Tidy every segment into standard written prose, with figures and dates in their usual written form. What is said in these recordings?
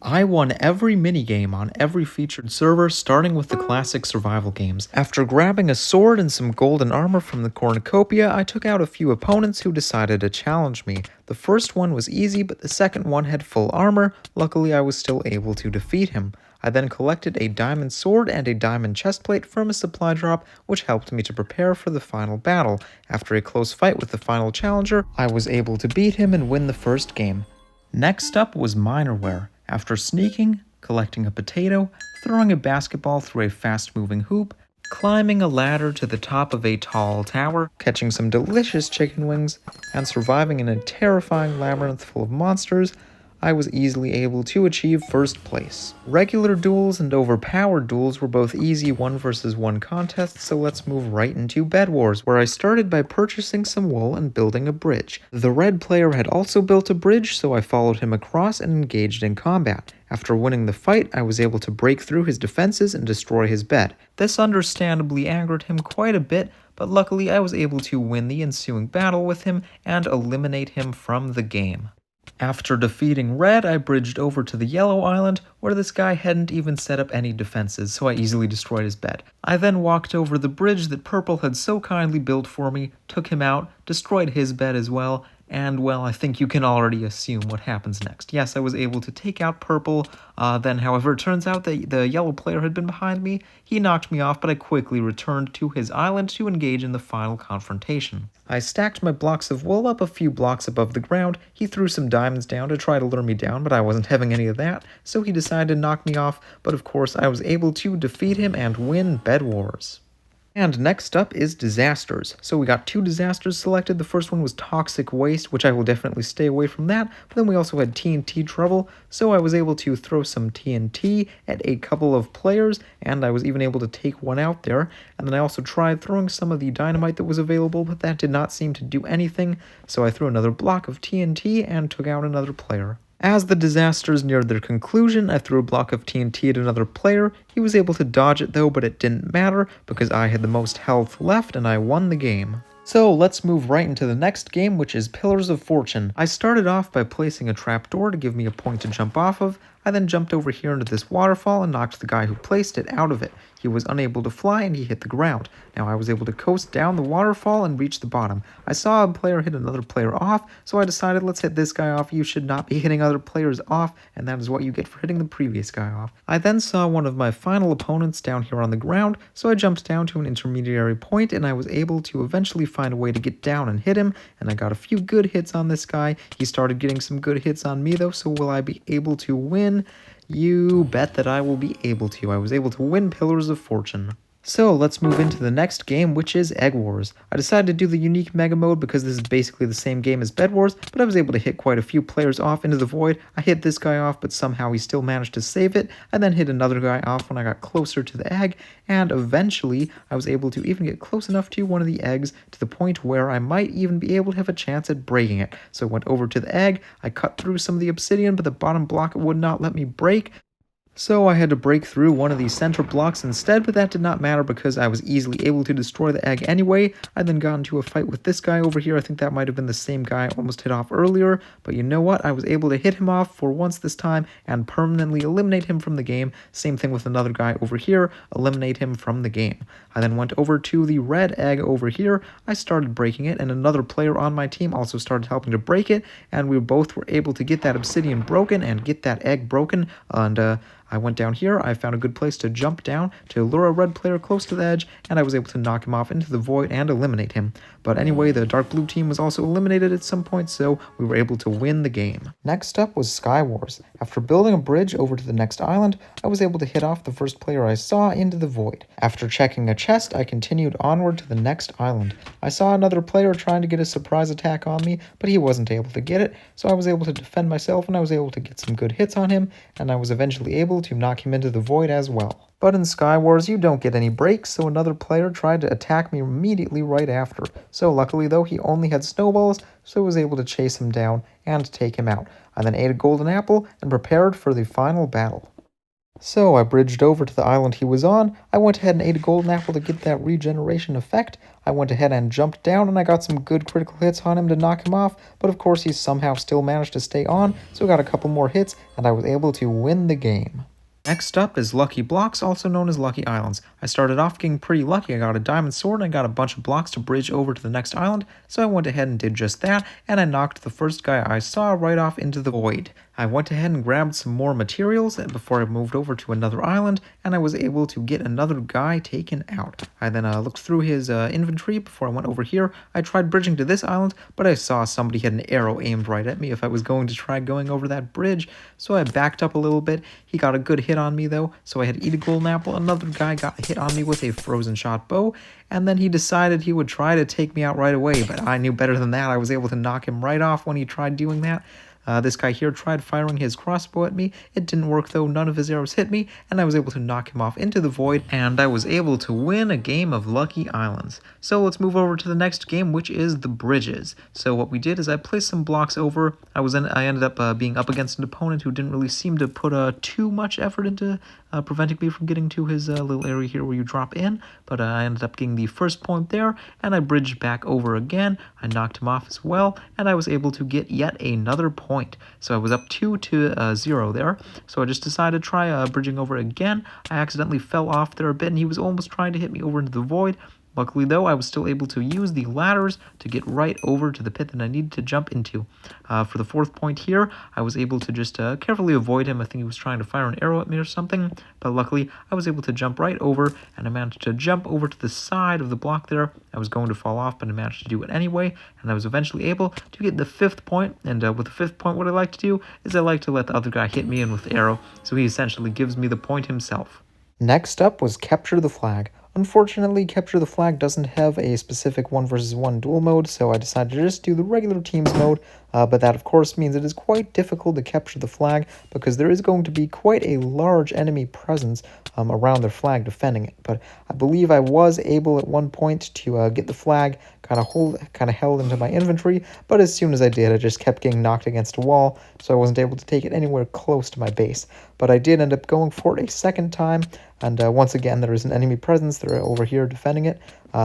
I won every minigame on every featured server, starting with the classic survival games. After grabbing a sword and some golden armor from the cornucopia, I took out a few opponents who decided to challenge me. The first one was easy, but the second one had full armor. Luckily, I was still able to defeat him. I then collected a diamond sword and a diamond chestplate from a supply drop, which helped me to prepare for the final battle. After a close fight with the final challenger, I was able to beat him and win the first game. Next up was minerware. After sneaking, collecting a potato, throwing a basketball through a fast-moving hoop, climbing a ladder to the top of a tall tower, catching some delicious chicken wings, and surviving in a terrifying labyrinth full of monsters, I was easily able to achieve first place. Regular duels and overpowered duels were both easy 1 versus 1 contests, so let's move right into Bed Wars, where I started by purchasing some wool and building a bridge. The red player had also built a bridge, so I followed him across and engaged in combat. After winning the fight, I was able to break through his defenses and destroy his bed. This understandably angered him quite a bit, but luckily I was able to win the ensuing battle with him and eliminate him from the game. After defeating Red, I bridged over to the Yellow Island, where this guy hadn't even set up any defenses, so I easily destroyed his bed. I then walked over the bridge that Purple had so kindly built for me, took him out, destroyed his bed as well, and, well, I think you can already assume what happens next. Yes, I was able to take out Purple, then, however, it turns out that the yellow player had been behind me. He knocked me off, but I quickly returned to his island to engage in the final confrontation. I stacked my blocks of wool up a few blocks above the ground. He threw some diamonds down to try to lure me down, but I wasn't having any of that, so he decided to knock me off, but of course I was able to defeat him and win Bed Wars. And next up is disasters. So we got 2 disasters selected. The first one was toxic waste, which I will definitely stay away from that. But then we also had TNT trouble, so I was able to throw some TNT at a couple of players, and I was even able to take one out there. And then I also tried throwing some of the dynamite that was available, but that did not seem to do anything, so I threw another block of TNT and took out another player. As the disasters neared their conclusion, I threw a block of TNT at another player. He was able to dodge it though, but it didn't matter because I had the most health left and I won the game. So let's move right into the next game, which is Pillars of Fortune. I started off by placing a trapdoor to give me a point to jump off of. I then jumped over here into this waterfall and knocked the guy who placed it out of it. He was unable to fly and he hit the ground. Now I was able to coast down the waterfall and reach the bottom. I saw a player hit another player off, so I decided let's hit this guy off. You should not be hitting other players off, and that is what you get for hitting the previous guy off. I then saw one of my final opponents down here on the ground, so I jumped down to an intermediary point and I was able to eventually find a way to get down and hit him, and I got a few good hits on this guy. He started getting some good hits on me though, so will I be able to win? You bet that I will be able to. I was able to win Pillars of Fortune. So let's move into the next game, which is Egg Wars. I decided to do the unique mega mode because this is basically the same game as Bed Wars, but I was able to hit quite a few players off into the void. I hit this guy off, but somehow he still managed to save it. I then hit another guy off when I got closer to the egg, and eventually I was able to even get close enough to one of the eggs to the point where I might even be able to have a chance at breaking it. So I went over to the egg, I cut through some of the obsidian, but the bottom block would not let me break. So I had to break through one of these center blocks instead, but that did not matter because I was easily able to destroy the egg anyway. I then got into a fight with this guy over here. I think that might have been the same guy I almost hit off earlier, but you know what? I was able to hit him off for once this time and permanently eliminate him from the game. Same thing with another guy over here, eliminate him from the game. I then went over to the red egg over here. I started breaking it, and another player on my team also started helping to break it, and we both were able to get that obsidian broken and get that egg broken, and I went down here, I found a good place to jump down to lure a red player close to the edge, and I was able to knock him off into the void and eliminate him. But anyway, the dark blue team was also eliminated at some point, so we were able to win the game. Next up was Sky Wars. After building a bridge over to the next island, I was able to hit off the first player I saw into the void. After checking a chest, I continued onward to the next island. I saw another player trying to get a surprise attack on me, but he wasn't able to get it, so I was able to defend myself and I was able to get some good hits on him, and I was eventually able to knock him into the void as well. But in Sky Wars, you don't get any breaks, so another player tried to attack me immediately right after. So luckily though, he only had snowballs, so I was able to chase him down and take him out. I then ate a golden apple and prepared for the final battle. So I bridged over to the island he was on. I went ahead and ate a golden apple to get that regeneration effect. I went ahead and jumped down and I got some good critical hits on him to knock him off, but of course he somehow still managed to stay on, so I got a couple more hits and I was able to win the game. Next up is Lucky Blocks, also known as Lucky Islands. I started off getting pretty lucky. I got a diamond sword and I got a bunch of blocks to bridge over to the next island, so I went ahead and did just that, and I knocked the first guy I saw right off into the void. I went ahead and grabbed some more materials before I moved over to another island, and I was able to get another guy taken out. I then looked through his inventory before I went over here. I tried bridging to this island, but I saw somebody had an arrow aimed right at me if I was going to try going over that bridge, so I backed up a little bit. He got a good hit on me though, so I had to eat a golden apple. Another guy got hit on me with a frozen shot bow, and then he decided he would try to take me out right away, but I knew better than that. I was able to knock him right off when he tried doing that. This guy here tried firing his crossbow at me. It didn't work though, none of his arrows hit me, and I was able to knock him off into the void, and I was able to win a game of Lucky Islands. So let's move over to the next game, which is the bridges. So what we did is I placed some blocks over. I ended up being up against an opponent who didn't really seem to put too much effort into preventing me from getting to his little area here where you drop in, but I ended up getting the first point there, and I bridged back over again. I knocked him off as well, and I was able to get yet another point. So I was up 2-0 there, so I just decided to try bridging over again. I accidentally fell off there a bit, and he was almost trying to hit me over into the void. Luckily though, I was still able to use the ladders to get right over to the pit that I needed to jump into. For the fourth point here, I was able to just carefully avoid him. I think he was trying to fire an arrow at me or something, but luckily I was able to jump right over, and I managed to jump over to the side of the block there. I was going to fall off, but I managed to do it anyway, and I was eventually able to get the fifth point. And with the fifth point, what I like to do is I like to let the other guy hit me in with the arrow, so he essentially gives me the point himself. Next up was Capture the Flag. Unfortunately, Capture the Flag doesn't have a specific 1 versus 1 duel mode, so I decided to just do the regular teams mode, but that of course means it is quite difficult to capture the flag because there is going to be quite a large enemy presence around their flag defending it. But I believe I was able at one point to get the flag kind of held into my inventory, but as soon as I did, I just kept getting knocked against a wall, so I wasn't able to take it anywhere close to my base. But I did end up going for it a second time, and once again there is an enemy presence. They're over here defending it.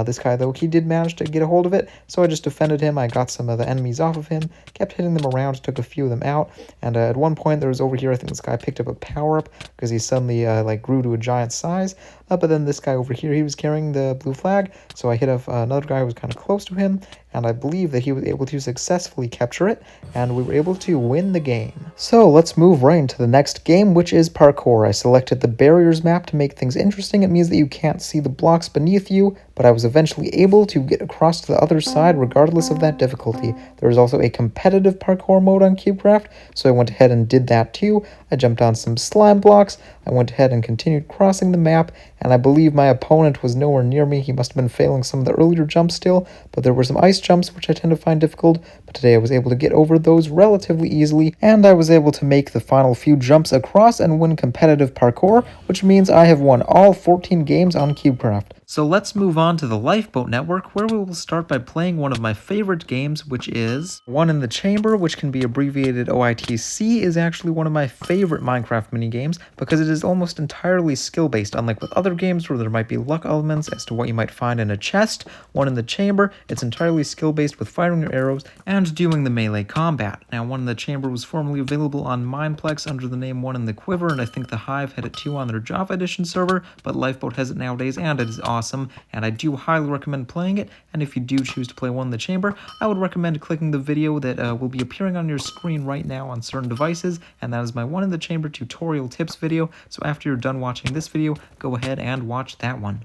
This guy though, he did manage to get a hold of it, so I just defended him. I got some of the enemies off of him, kept hitting them around, took a few of them out, and at one point there was over here, I think this guy picked up a power-up because he suddenly grew to a giant size, but then this guy over here, he was carrying the blue flag, so I hit another guy who was kind of close to him, and I believe that he was able to successfully capture it, and we were able to win the game. So let's move right into the next game, which is parkour. I selected the barriers map to make things interesting. It means that you can't see the blocks beneath you, but I was eventually able to get across to the other side regardless of that difficulty. There is also a competitive parkour mode on CubeCraft, so I went ahead and did that too. I jumped on some slime blocks, I went ahead and continued crossing the map, and I believe my opponent was nowhere near me. He must have been failing some of the earlier jumps still, but there were some ice jumps which I tend to find difficult, but today I was able to get over those relatively easily, and I was able to make the final few jumps across and win competitive parkour, which means I have won all 14 games on CubeCraft. So let's move on to the Lifeboat network, where we will start by playing one of my favorite games, which is One in the Chamber, which can be abbreviated OITC, is actually one of my favorite Minecraft minigames because it is almost entirely skill-based, unlike with other games where there might be luck elements as to what you might find in a chest. One in the Chamber, it's entirely skill-based with firing your arrows and doing the melee combat. Now, One in the Chamber was formerly available on Mineplex under the name One in the Quiver, and I think the Hive had it too on their Java Edition server, but Lifeboat has it nowadays, and it is awesome, and I do highly recommend playing it. And if you do choose to play One in the Chamber, I would recommend clicking the video that will be appearing on your screen right now on certain devices, and that is my One in the Chamber tutorial tips video. So after you're done watching this video, go ahead and watch that one.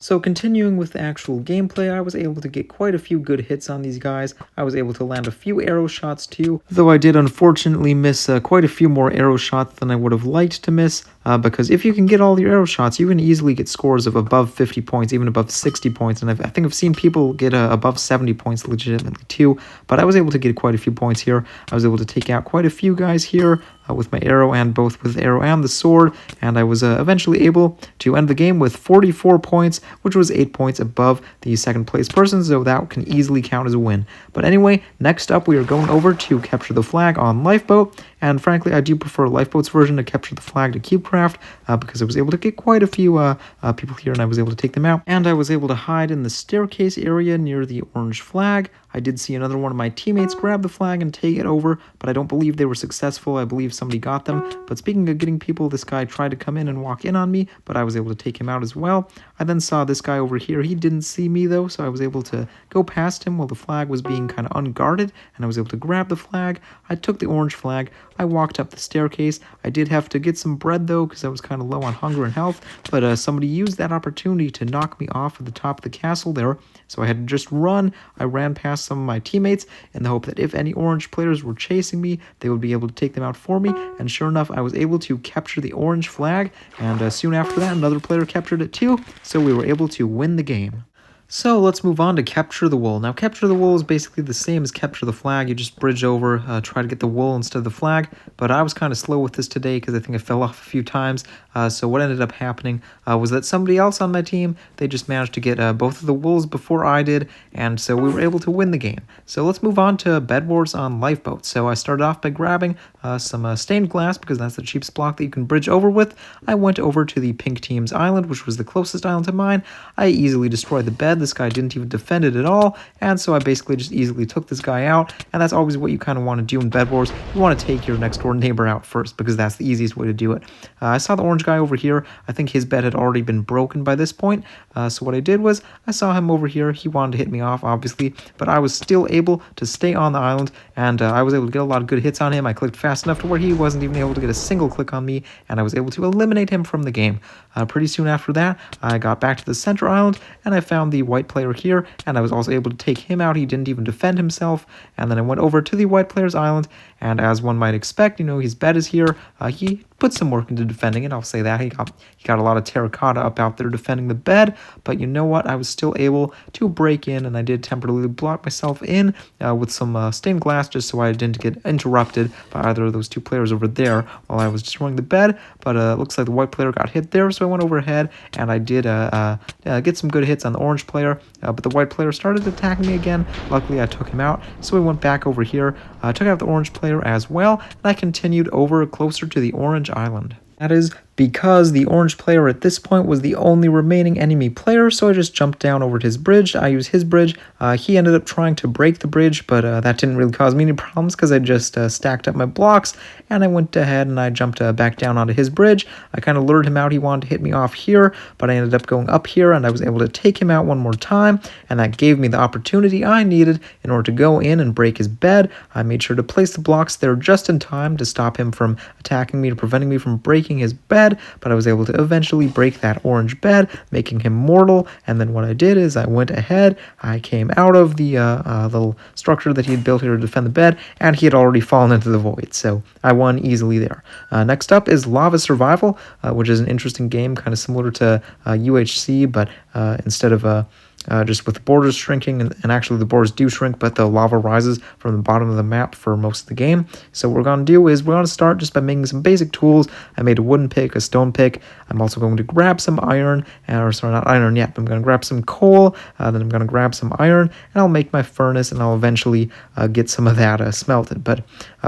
So continuing with the actual gameplay, I was able to get quite a few good hits on these guys. I was able to land a few arrow shots too, though I did unfortunately miss quite a few more arrow shots than I would have liked to miss, because if you can get all your arrow shots, you can easily get scores of above 50 points, even above 60 points, and I think I've seen people get above 70 points legitimately too, but I was able to get quite a few points here. I was able to take out quite a few guys here with my arrow, and both with the arrow and the sword, and I was eventually able to end the game with 44 points, which was 8 points above the second place person, so that can easily count as a win. But anyway, next up we are going over to capture the flag on Lifeboat, and frankly, I do prefer Lifeboat's version to capture the flag to CubeCraft, because I was able to get quite a few people here, and I was able to take them out, and I was able to hide in the staircase area near the orange flag. I did see another one of my teammates grab the flag and take it over, but I don't believe they were successful. I believe somebody got them. But speaking of getting people, this guy tried to come in and walk in on me, but I was able to take him out as well. I then saw this guy over here. He didn't see me though, so I was able to go past him while the flag was being kind of unguarded, and I was able to grab the flag. I took the orange flag. I walked up the staircase. I did have to get some bread though, because I was kind of low on hunger and health, but somebody used that opportunity to knock me off at the top of the castle there, so I had to just run. I ran past some of my teammates in the hope that if any orange players were chasing me, they would be able to take them out for me, and sure enough, I was able to capture the orange flag, and soon after that, another player captured it too, so we were able to win the game. So let's move on to capture the wool. Now, capture the wool is basically the same as capture the flag. You just bridge over, try to get the wool instead of the flag. But I was kind of slow with this today because I think I fell off a few times. So what ended up happening was that somebody else on my team, they just managed to get both of the wools before I did. And so we were able to win the game. So let's move on to Bed Wars on Lifeboat. So I started off by grabbing some stained glass because that's the cheapest block that you can bridge over with. I went over to the pink team's island, which was the closest island to mine. I easily destroyed the bed. This guy didn't even defend it at all, and so I basically just easily took this guy out, and that's always what you kind of want to do in Bed Wars. You want to take your next door neighbor out first, because that's the easiest way to do it. I saw the orange guy over here. I think his bed had already been broken by this point, so what I did was I saw him over here. He wanted to hit me off, obviously, but I was still able to stay on the island, and I was able to get a lot of good hits on him. I clicked fast enough to where he wasn't even able to get a single click on me, and I was able to eliminate him from the game. Pretty soon after that, I got back to the center island, and I found the white player here, and I was also able to take him out. He didn't even defend himself, and then I went over to the white player's island, and as one might expect, you know, his bed is here. He put some work into defending it, I'll say that. He got a lot of terracotta up out there defending the bed, but you know what? I was still able to break in, and I did temporarily block myself in with some stained glass just so I didn't get interrupted by either of those two players over there while I was destroying the bed, but it looks like the white player got hit there, so I went overhead, and I did get some good hits on the orange player, but the white player started attacking me again. Luckily, I took him out, so I went back over here, took out the orange player as well, and I continued over closer to the orange island. That is because the orange player at this point was the only remaining enemy player, so I just jumped down over to his bridge. I used his bridge. He ended up trying to break the bridge, but that didn't really cause me any problems because I just stacked up my blocks, and I went ahead and I jumped back down onto his bridge. I kind of lured him out. He wanted to hit me off here, but I ended up going up here, and I was able to take him out one more time, and that gave me the opportunity I needed in order to go in and break his bed. I made sure to place the blocks there just in time to stop him from attacking me, to preventing me from breaking his bed, but I was able to eventually break that orange bed, making him mortal. And then what I did is I went ahead, I came out of the little structure that he had built here to defend the bed, and he had already fallen into the void, so I won easily there. Next up is Lava Survival, which is an interesting game, kind of similar to UHC, but instead of just with the borders shrinking, and actually the borders do shrink, but the lava rises from the bottom of the map for most of the game. So what we're going to do is we're going to start just by making some basic tools. I made a wooden pick, a stone pick. I'm also going to grab some iron, or sorry, not iron yet, but I'm going to grab some coal, then I'm going to grab some iron, and I'll make my furnace, and I'll eventually get some of that smelted. But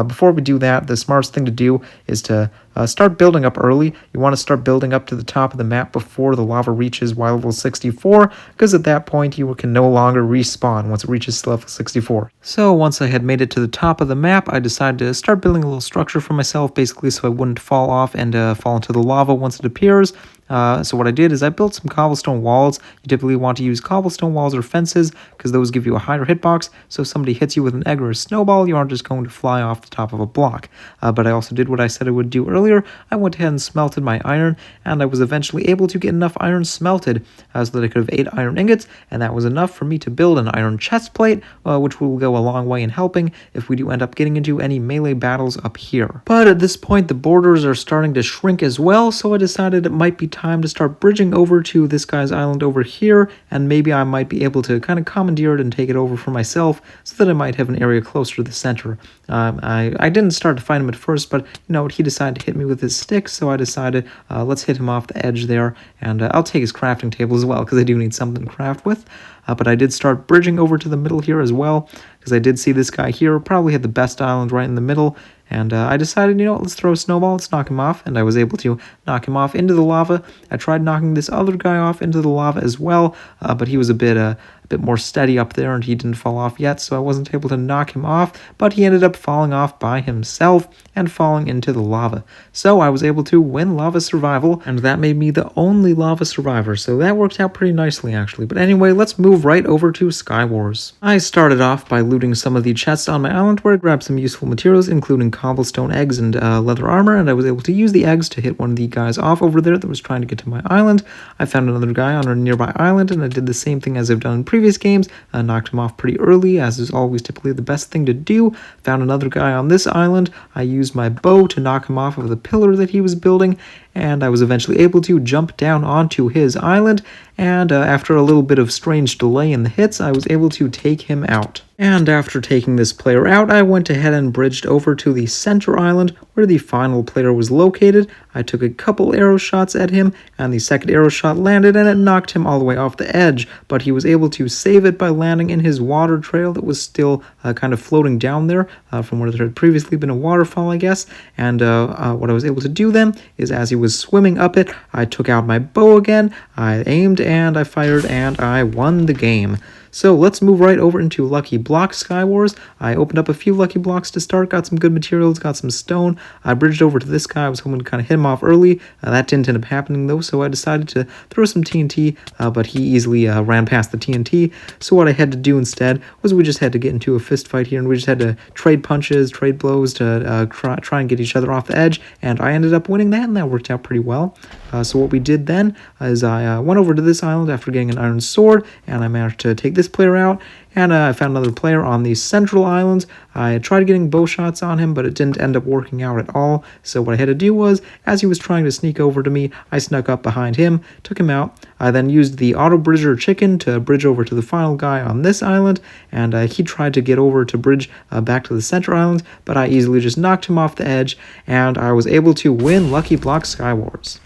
before we do that, the smartest thing to do is to start building up early. You want to start building up to the top of the map before the lava reaches Y level 64, because at that point you can no longer respawn once it reaches level 64. So once I had made it to the top of the map, I decided to start building a little structure for myself, basically so I wouldn't fall off and fall into the lava once it appears. So what I did is I built some cobblestone walls. You typically want to use cobblestone walls or fences because those give you a higher hitbox, so if somebody hits you with an egg or a snowball, you aren't just going to fly off the top of a block. But I also did what I said I would do earlier. I went ahead and smelted my iron, and I was eventually able to get enough iron smelted so that I could have 8 iron ingots, and that was enough for me to build an iron chest plate, which will go a long way in helping if we do end up getting into any melee battles up here. But at this point, the borders are starting to shrink as well, so I decided it might be time to start bridging over to this guy's island over here, and maybe I might be able to kind of commandeer it and take it over for myself so that I might have an area closer to the center. I didn't start to fight him at first, but you know, he decided to hit me with his stick, so I decided let's hit him off the edge there, and I'll take his crafting table as well because I do need something to craft with. but I did start bridging over to the middle here as well, because I did see this guy here probably had the best island right in the middle. And I decided, let's throw a snowball, let's knock him off. And I was able to knock him off into the lava. I tried knocking this other guy off into the lava as well, but he was a bit more steady up there and he didn't fall off yet, so I wasn't able to knock him off, but he ended up falling off by himself and falling into the lava. So I was able to win lava survival, and that made me the only lava survivor, so that worked out pretty nicely actually. But anyway, let's move right over to Skywars. I started off by looting some of the chests on my island where I grabbed some useful materials, including cobblestone eggs and leather armor, and I was able to use the eggs to hit one of the guys off over there that was trying to get to my island. I found another guy on a nearby island, and I did the same thing as I've done in previous games. Knocked him off pretty early, as is always typically the best thing to do. Found another guy on this island. I used my bow to knock him off of the pillar that he was building, and I was eventually able to jump down onto his island, and after a little bit of strange delay in the hits, I was able to take him out. And after taking this player out, I went ahead and bridged over to the center island where the final player was located. I took a couple arrow shots at him, and the second arrow shot landed and it knocked him all the way off the edge, but he was able to save it by landing in his water trail that was still kind of floating down there from where there had previously been a waterfall, I guess. And what I was able to do then is, as he was swimming up it, I took out my bow again, I aimed and I fired, and I won the game. So let's move right over into Lucky Block Skywars. I opened up a few Lucky Blocks to start, got some good materials, got some stone. I bridged over to this guy. I was hoping to kind of hit him off early. That didn't end up happening though, so I decided to throw some TNT, but he easily ran past the TNT. So what I had to do instead was we just had to get into a fist fight here, and we just had to trade punches, trade blows to try and get each other off the edge, and I ended up winning that, and that worked out pretty well. So what we did then is I went over to this island after getting an iron sword, and I managed to take this player out, and I found another player on the central islands. I tried getting bow shots on him, but it didn't end up working out at all. So what I had to do was, as he was trying to sneak over to me, I snuck up behind him, took him out. I then used the auto bridger chicken to bridge over to the final guy on this island, and he tried to get over to bridge back to the center island, but I easily just knocked him off the edge, and I was able to win Lucky Block Skywars.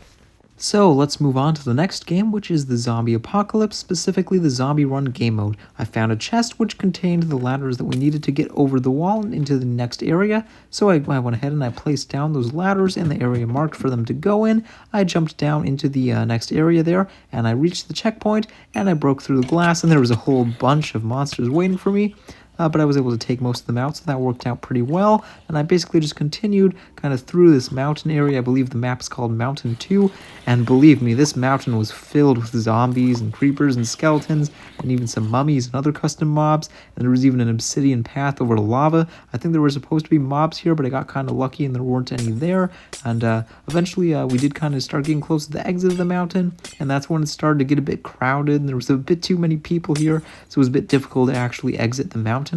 So let's move on to the next game, which is the Zombie Apocalypse, specifically the Zombie Run game mode. I found a chest which contained the ladders that we needed to get over the wall and into the next area, so I went ahead and I placed down those ladders in the area marked for them to go in. I jumped down into the next area there, and I reached the checkpoint, and I broke through the glass, and there was a whole bunch of monsters waiting for me. But I was able to take most of them out, so that worked out pretty well. And I basically just continued kind of through this mountain area. I believe the map is called Mountain 2. And believe me, this mountain was filled with zombies and creepers and skeletons and even some mummies and other custom mobs. And there was even an obsidian path over to lava. I think there were supposed to be mobs here, but I got kind of lucky and there weren't any there. And eventually we did kind of start getting close to the exit of the mountain. And that's when it started to get a bit crowded. And there was a bit too many people here, so it was a bit difficult to actually exit the mountain.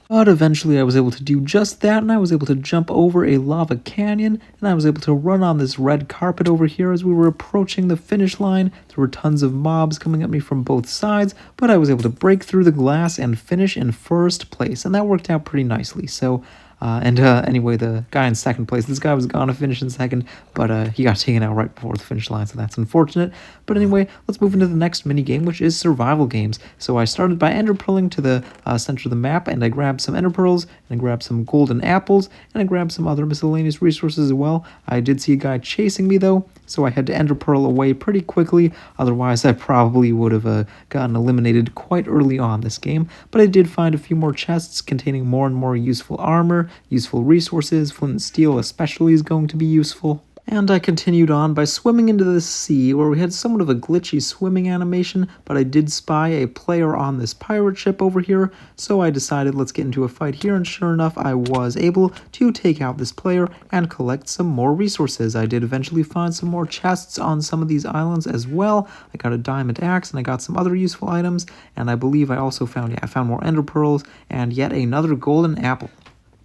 But eventually I was able to do just that, and I was able to jump over a lava canyon, and I was able to run on this red carpet over here as we were approaching the finish line. There were tons of mobs coming at me from both sides, but I was able to break through the glass and finish in first place, and that worked out pretty nicely. So anyway, the guy in second place, this guy was gonna finish in second, but he got taken out right before the finish line, so that's unfortunate. But anyway, let's move into the next mini game, which is survival games. So I started by ender pearling to the center of the map, and I grabbed some ender pearls, and I grabbed some golden apples, and I grabbed some other miscellaneous resources as well. I did see a guy chasing me though, so I had to ender pearl away pretty quickly, otherwise I probably would have gotten eliminated quite early on this game. But I did find a few more chests containing more and more useful armor, useful resources. Flint and steel especially is going to be useful. And I continued on by swimming into the sea, where we had somewhat of a glitchy swimming animation, but I did spy a player on this pirate ship over here, so I decided let's get into a fight here, and sure enough, I was able to take out this player and collect some more resources. I did eventually find some more chests on some of these islands as well. I got a diamond axe, and I got some other useful items, and I believe I also found, I found more ender pearls, and yet another golden apple.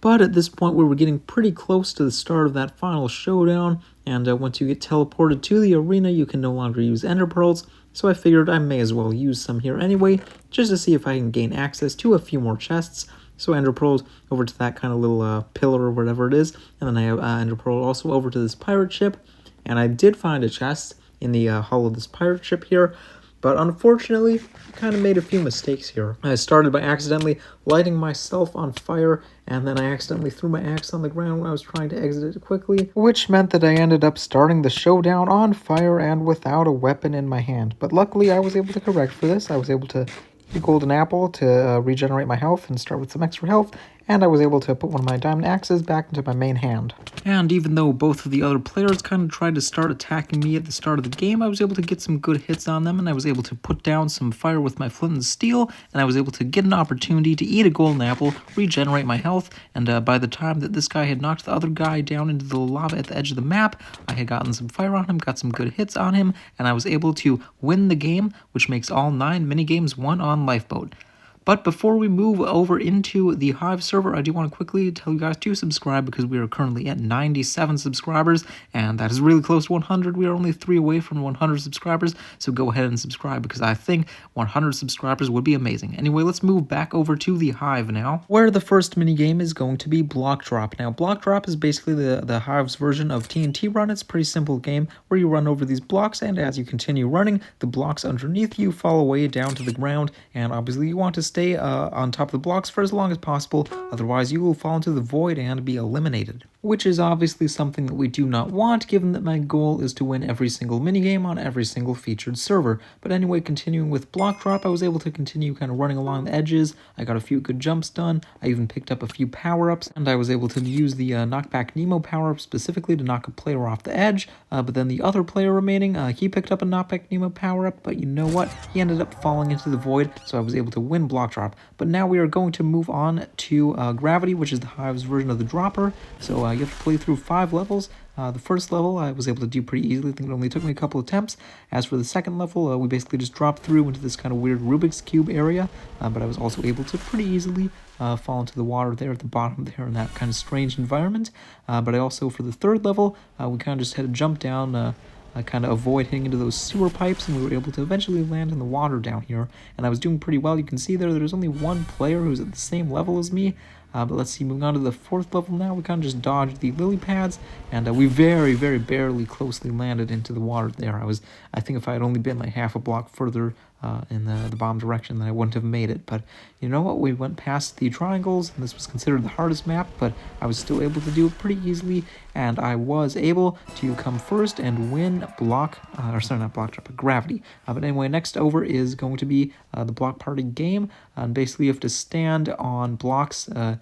But at this point, we were getting pretty close to the start of that final showdown, and once you get teleported to the arena, you can no longer use ender pearls, so I figured I may as well use some here anyway, just to see if I can gain access to a few more chests. So ender pearls over to that kind of little pillar or whatever it is, and then I have ender pearl also over to this pirate ship, and I did find a chest in the hull of this pirate ship here, But unfortunately, I kind of made a few mistakes here. I started by accidentally lighting myself on fire, and then I accidentally threw my axe on the ground when I was trying to exit it quickly, which meant that I ended up starting the showdown on fire and without a weapon in my hand. But luckily, I was able to correct for this. I was able to eat a golden apple to regenerate my health and start with some extra health, and I was able to put one of my diamond axes back into my main hand. And even though both of the other players kind of tried to start attacking me at the start of the game, I was able to get some good hits on them, and I was able to put down some fire with my flint and steel, and I was able to get an opportunity to eat a golden apple, regenerate my health, and by the time that this guy had knocked the other guy down into the lava at the edge of the map, I had gotten some fire on him, got some good hits on him, and I was able to win the game, which makes all 9 minigames won on Lifeboat. But before we move over into the Hive server, I do want to quickly tell you guys to subscribe because we are currently at 97 subscribers, and that is really close to 100. We are only 3 away from 100 subscribers, so go ahead and subscribe because I think 100 subscribers would be amazing. Anyway, let's move back over to the Hive now, where the first minigame is going to be Block Drop. Now, Block Drop is basically the Hive's version of TNT Run. It's a pretty simple game where you run over these blocks, and as you continue running, the blocks underneath you fall away down to the ground, and obviously you want to stay on top of the blocks for as long as possible, otherwise you will fall into the void and be eliminated. Which is obviously something that we do not want, given that my goal is to win every single minigame on every single featured server. But anyway, continuing with Block Drop, I was able to continue kind of running along the edges. I got a few good jumps done. I even picked up a few power-ups, and I was able to use the Knockback Nemo power-up specifically to knock a player off the edge. But then the other player remaining, he picked up a Knockback Nemo power-up, but you know what? He ended up falling into the void, so I was able to win Block Drop. But now we are going to move on to Gravity, which is the Hive's version of the dropper. So you have to play through 5 levels. The first level I was able to do pretty easily. I think it only took me a couple attempts. As for the second level, we basically just dropped through into this kind of weird Rubik's Cube area, but I was also able to pretty easily fall into the water there at the bottom there in that kind of strange environment. But I also, for the third level, we kind of just had to jump down, kind of avoid hitting into those sewer pipes, and we were able to eventually land in the water down here, and I was doing pretty well. You can see there's only one player who's at the same level as me, but let's see, moving on to the 4th level now, we kind of just dodged the lily pads, and we very, very barely closely landed into the water there. I think if I had only been like half a block further in the bottom direction, then I wouldn't have made it. But you know what, we went past the triangles, and this was considered the hardest map, but I was still able to do it pretty easily, and I was able to come first and win Gravity. But anyway, next over is going to be the Block Party game, and basically you have to stand on blocks that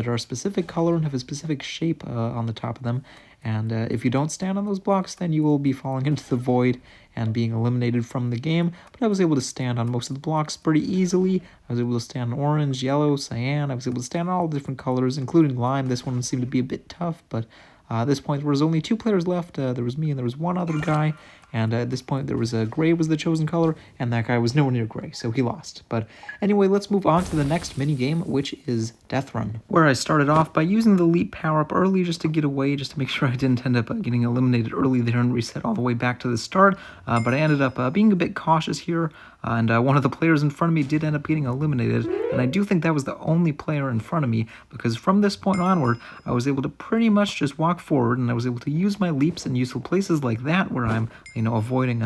are a specific color and have a specific shape on the top of them. And if you don't stand on those blocks, then you will be falling into the void and being eliminated from the game. But I was able to stand on most of the blocks pretty easily. I was able to stand on orange, yellow, cyan. I was able to stand on all the different colors, including lime. This one seemed to be a bit tough, but at this point there was only 2 players left. There was me and there was one other guy. And at this point, there was gray was the chosen color, and that guy was nowhere near gray, so he lost. But anyway, let's move on to the next minigame, which is Death Run, where I started off by using the leap power-up early just to get away, just to make sure I didn't end up getting eliminated early there and reset all the way back to the start. But I ended up being a bit cautious here, and one of the players in front of me did end up getting eliminated, and I do think that was the only player in front of me, because from this point onward, I was able to pretty much just walk forward, and I was able to use my leaps in useful places like that, where I'm avoiding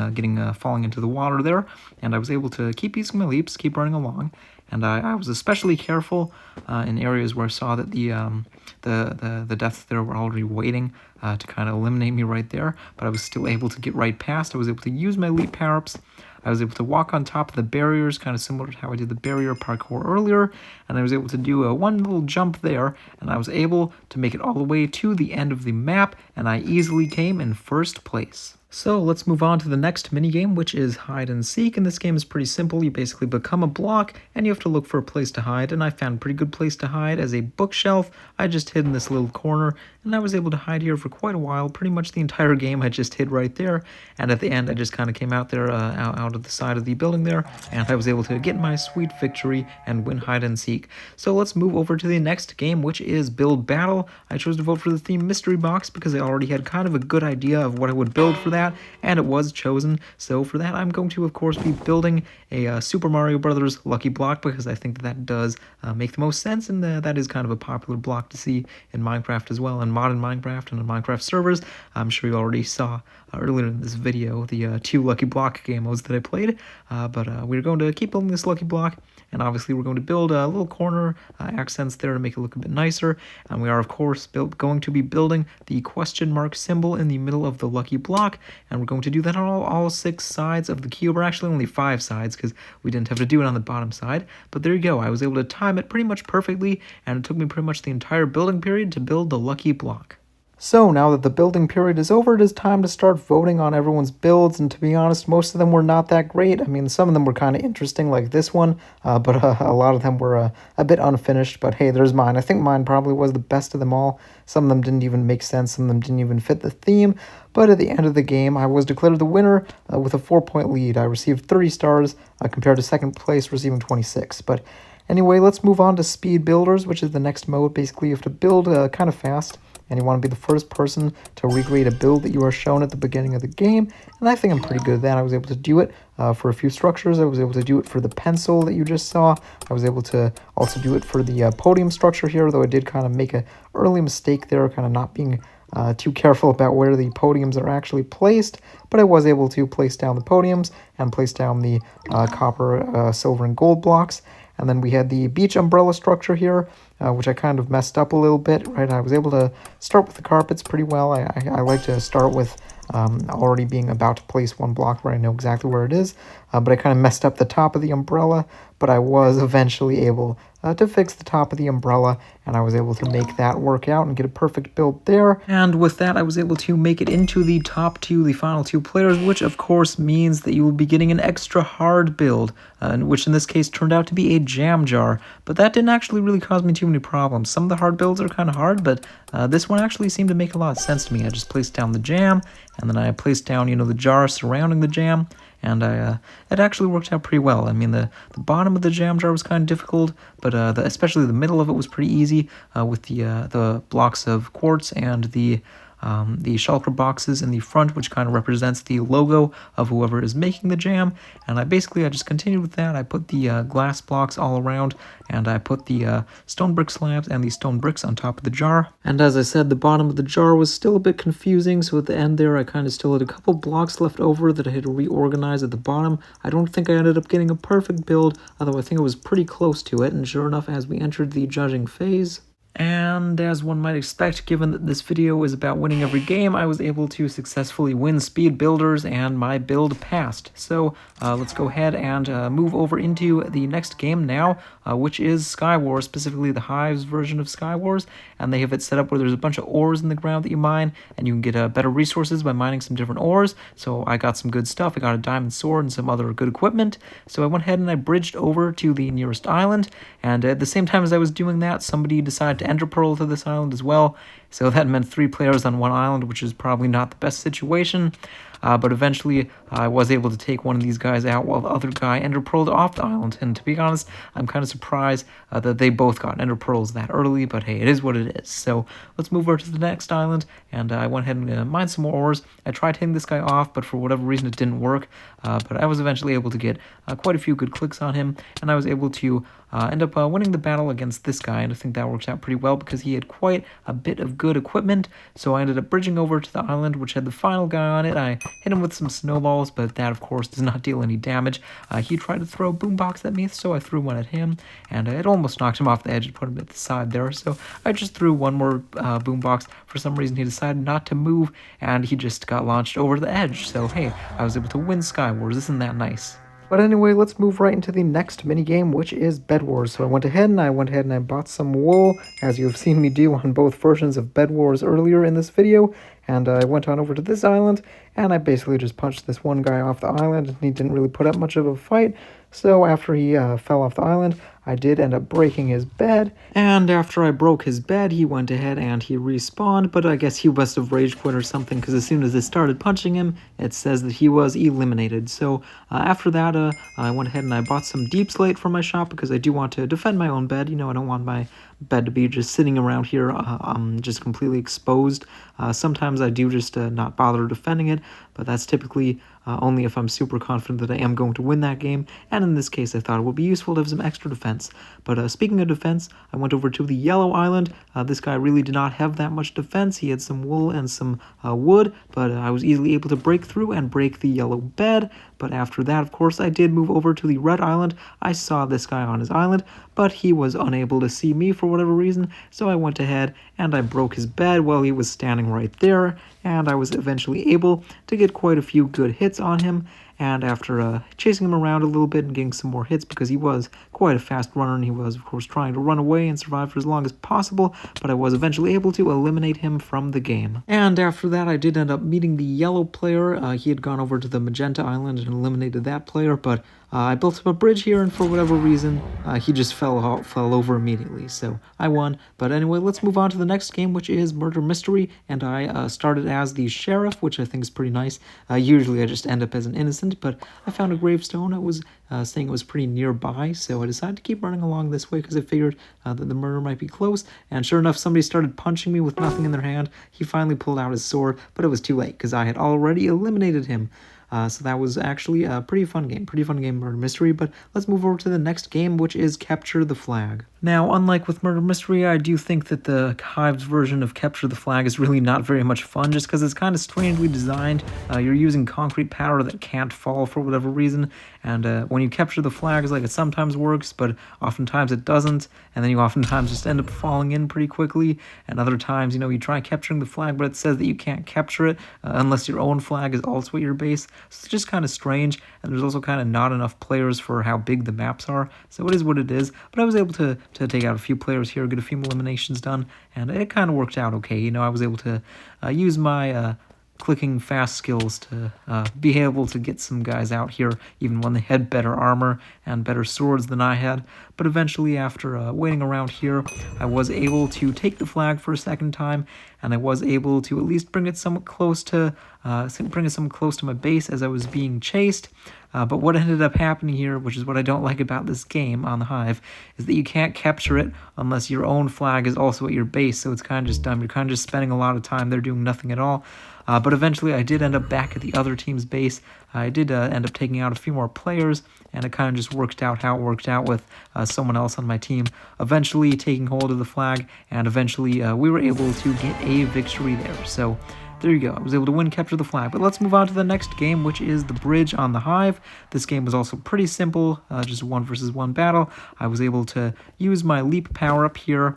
falling into the water there, and I was able to keep using my leaps, keep running along, and I was especially careful in areas where I saw that the deaths there were already waiting to kind of eliminate me right there, but I was still able to get right past. I was able to use my leap power-ups. I was able to walk on top of the barriers, kind of similar to how I did the barrier parkour earlier, and I was able to do one little jump there, and I was able to make it all the way to the end of the map, and I easily came in first place. So let's move on to the next minigame, which is hide and seek, and this game is pretty simple. You basically become a block, and you have to look for a place to hide, and I found a pretty good place to hide as a bookshelf. I just hid in this little corner, and I was able to hide here for quite a while. Pretty much the entire game I just hid right there, and at the end I just kind of came out there, out of the side of the building there, and I was able to get my sweet victory and win hide and seek. So let's move over to the next game, which is Build Battle. I chose to vote for the theme Mystery Box because I already had kind of a good idea of what I would build for that. that, and it was chosen. So for that, I'm going to, of course, be building a Super Mario Brothers lucky block, because I think that does make the most sense, and that is kind of a popular block to see in Minecraft as well, and modern Minecraft and on Minecraft servers. I'm sure you already saw earlier in this video the 2 lucky block game modes that I played, but we're going to keep building this lucky block, and obviously we're going to build a little corner accents there to make it look a bit nicer, and we are, of course, going to be building the question mark symbol in the middle of the lucky block, and we're going to do that on all 6 sides of the cube, or actually only 5 sides, because we didn't have to do it on the bottom side. But there you go, I was able to time it pretty much perfectly, and it took me pretty much the entire building period to build the lucky block. So now that the building period is over, it is time to start voting on everyone's builds, and to be honest, most of them were not that great. I mean, some of them were kind of interesting, like this one, but a lot of them were a bit unfinished. But hey, there's mine. I think mine probably was the best of them all. Some of them didn't even make sense, some of them didn't even fit the theme, but at the end of the game, I was declared the winner with a 4-point lead. I received 30 stars compared to second place, receiving 26. But anyway, let's move on to Speed Builders, which is the next mode. Basically, you have to build kind of fast, and you want to be the first person to recreate a build that you are shown at the beginning of the game, and I think I'm pretty good at that. I was able to do it for a few structures. I was able to do it for the pencil that you just saw. I was able to also do it for the podium structure here, though I did kind of make an early mistake there, kind of not being too careful about where the podiums are actually placed, but I was able to place down the podiums and place down the copper, silver, and gold blocks. And then we had the beach umbrella structure here, which I kind of messed up a little bit, right? I was able to start with the carpets pretty well. I like to start with already being about to place one block where I know exactly where it is, but I kind of messed up the top of the umbrella, but I was eventually able to fix the top of the umbrella, and I was able to make that work out and get a perfect build there. And with that, I was able to make it into the top 2, the final 2 players, which of course means that you will be getting an extra hard build, which in this case turned out to be a jam jar. But that didn't actually really cause me too many problems. Some of the hard builds are kind of hard, but this one actually seemed to make a lot of sense to me. I just placed down the jam, and then I placed down, the jar surrounding the jam, and it actually worked out pretty well. I mean, the bottom of the jam jar was kind of difficult, but especially the middle of it was pretty easy with the blocks of quartz and the shulker boxes in the front, which kind of represents the logo of whoever is making the jam. And I just continued with that. I put the glass blocks all around, and I put the stone brick slabs and the stone bricks on top of the jar. And as I said, the bottom of the jar was still a bit confusing, so at the end there I kind of still had a couple blocks left over that I had to reorganize at the bottom. I don't think I ended up getting a perfect build, although I think I was pretty close to it, and sure enough, as we entered the judging phase, and as one might expect, given that this video is about winning every game, I was able to successfully win Speed Builders, and my build passed. So let's go ahead and move over into the next game now, which is Skywars, specifically the Hive's version of Skywars. And they have it set up where there's a bunch of ores in the ground that you mine, and you can get better resources by mining some different ores. So I got some good stuff. I got a diamond sword and some other good equipment. So I went ahead and I bridged over to the nearest island, and at the same time as I was doing that, somebody decided to ender pearl to this island as well. So that meant 3 players on one island, which is probably not the best situation. But eventually, I was able to take one of these guys out while the other guy ender pearled off the island. And to be honest, I'm kind of surprised that they both got ender pearls that early, but hey, it is what it is. So let's move over to the next island, and I went ahead and mined some more ores. I tried hitting this guy off, but for whatever reason, it didn't work. But I was eventually able to get quite a few good clicks on him, and I was able to end up winning the battle against this guy, and I think that worked out pretty well because he had quite a bit of good equipment. So I ended up bridging over to the island, which had the final guy on it. I hit him with some snowballs, but that, of course, does not deal any damage. He tried to throw a boombox at me, so I threw one at him, and it almost knocked him off the edge and put him at the side there. So I just threw one more boombox. For some reason, he decided not to move, and he just got launched over the edge. So hey, I was able to win Skywars. Isn't that nice? But anyway, let's move right into the next minigame, which is Bed Wars. So I went ahead and I bought some wool, as you have seen me do on both versions of Bed Wars earlier in this video. And I went on over to this island, and I basically just punched this one guy off the island, and he didn't really put up much of a fight. So after he fell off the island, I did end up breaking his bed, and after I broke his bed, he went ahead and he respawned, but I guess he must have rage quit or something, because as soon as I started punching him, it says that he was eliminated. So after that, I went ahead and I bought some deep slate from my shop, because I do want to defend my own bed. You know, I don't want my bed to be just sitting around here just completely exposed. Sometimes I do just not bother defending it, but that's typically only if I'm super confident that I am going to win that game, and in this case I thought it would be useful to have some extra defense. But speaking of defense, I went over to the yellow island. This guy really did not have that much defense. He had some wool and some wood, but I was easily able to break through and break the yellow bed. But after that, of course, I did move over to the red island. I saw this guy on his island, but he was unable to see me for whatever reason, so I went ahead and I broke his bed while he was standing right there, and I was eventually able to get quite a few good hits on him. And after chasing him around a little bit and getting some more hits, because he was quite a fast runner and he was, of course, trying to run away and survive for as long as possible, but I was eventually able to eliminate him from the game. And after that, I did end up meeting the yellow player. He had gone over to the magenta island and eliminated that player, but I built up a bridge here, and for whatever reason, he just fell over immediately, so I won. But anyway, let's move on to the next game, which is Murder Mystery, and I started as the sheriff, which I think is pretty nice. Usually I just end up as an innocent, but I found a gravestone. I was saying it was pretty nearby, so I decided to keep running along this way because I figured that the murder might be close, and sure enough, somebody started punching me with nothing in their hand. He finally pulled out his sword, but it was too late because I had already eliminated him. So that was actually a pretty fun game, Murder Mystery. But let's move over to the next game, which is Capture the Flag. Now, unlike with Murder Mystery, I do think that the Hive's version of Capture the Flag is really not very much fun, just because it's kind of strangely designed. You're using concrete powder that can't fall for whatever reason, and when you capture the flags, like, it sometimes works, but oftentimes it doesn't, and then you oftentimes just end up falling in pretty quickly, and other times, you know, you try capturing the flag, but it says that you can't capture it unless your own flag is also at your base. So it's just kind of strange, and there's also kind of not enough players for how big the maps are, so it is what it is. But I was able to take out a few players here, get a few eliminations done, and it kind of worked out okay. You know, I was able to use my clicking fast skills to be able to get some guys out here, even when they had better armor and better swords than I had. But eventually, after waiting around here, I was able to take the flag for a second time, and I was able to at least bring it somewhat close to my base as I was being chased. But what ended up happening here, which is what I don't like about this game on the Hive, is that you can't capture it unless your own flag is also at your base, so it's kind of just dumb. You're kind of just spending a lot of time there doing nothing at all. But eventually I did end up back at the other team's base. I did end up taking out a few more players, and it kind of just worked out how it worked out with someone else on my team eventually taking hold of the flag, and eventually we were able to get a victory there. So there you go. I was able to win Capture the Flag. But let's move on to the next game, which is the Bridge on the Hive. This game was also pretty simple, just a 1-versus-1 battle. I was able to use my leap power up here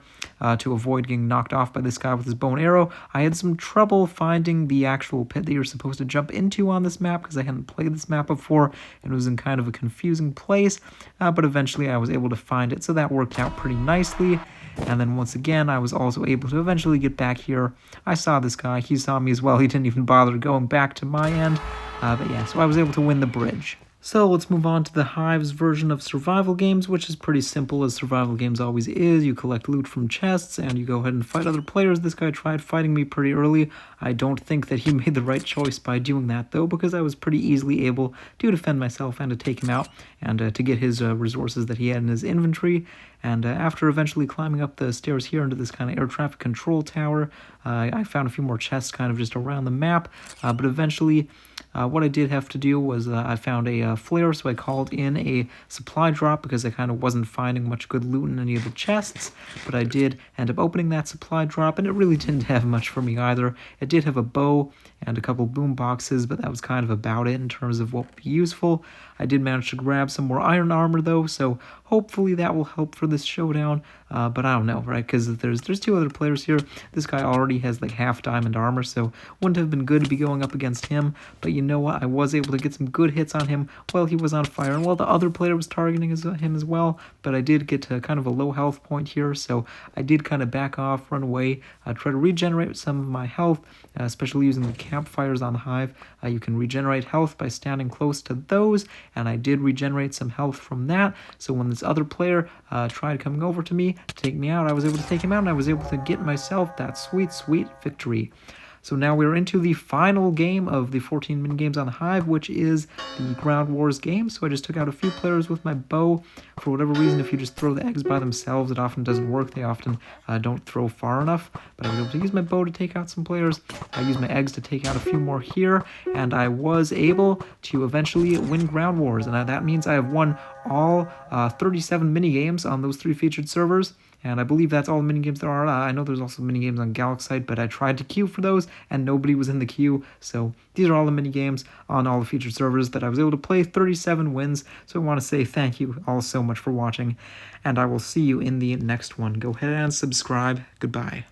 to avoid getting knocked off by this guy with his bow and arrow. I had some trouble finding the actual pit that you're supposed to jump into on this map because I hadn't played this map before, and it was in kind of a confusing place, but eventually I was able to find it, so that worked out pretty nicely. And then once again, I was also able to eventually get back here. I saw this guy. He saw me as well. He didn't even bother going back to my end. But yeah, so I was able to win the bridge. So let's move on to the Hive's version of survival games, which is pretty simple, as survival games always is. You collect loot from chests, and you go ahead and fight other players. This guy tried fighting me pretty early. I don't think that he made the right choice by doing that, though, because I was pretty easily able to defend myself and to take him out, and to get his resources that he had in his inventory. And after eventually climbing up the stairs here into this kind of air traffic control tower, I found a few more chests kind of just around the map, but eventually what I did have to do was I found a flare, so I called in a supply drop because I kind of wasn't finding much good loot in any of the chests, but I did end up opening that supply drop, and it really didn't have much for me either. It did have a bow and a couple boom boxes, but that was kind of about it in terms of what would be useful. I did manage to grab some more iron armor, though, so hopefully that will help for this showdown. but I don't know, right? Because there's two other players here. This guy already has like half diamond armor, so wouldn't have been good to be going up against him. But you know what? I was able to get some good hits on him while he was on fire, and while the other player was targeting him as well. But I did get to kind of a low health point here, so I did kind of back off, run away, try to regenerate some of my health, especially using the campfires on the Hive. You can regenerate health by standing close to those, and I did regenerate some health from that. So when this other player tried coming over to me to take me out, I was able to take him out, and I was able to get myself that sweet, sweet victory. So now we're into the final game of the 14 minigames on the Hive, which is the Ground Wars game. So I just took out a few players with my bow. For whatever reason, if you just throw the eggs by themselves, it often doesn't work. They often don't throw far enough. But I was able to use my bow to take out some players. I used my eggs to take out a few more here. And I was able to eventually win Ground Wars. And that means I have won all 37 minigames on those 3 featured servers. And I believe that's all the minigames there are. I know there's also minigames on Galaxite, but I tried to queue for those, and nobody was in the queue. So these are all the minigames on all the featured servers that I was able to play. 37 wins. So I want to say thank you all so much for watching, and I will see you in the next one. Go ahead and subscribe. Goodbye.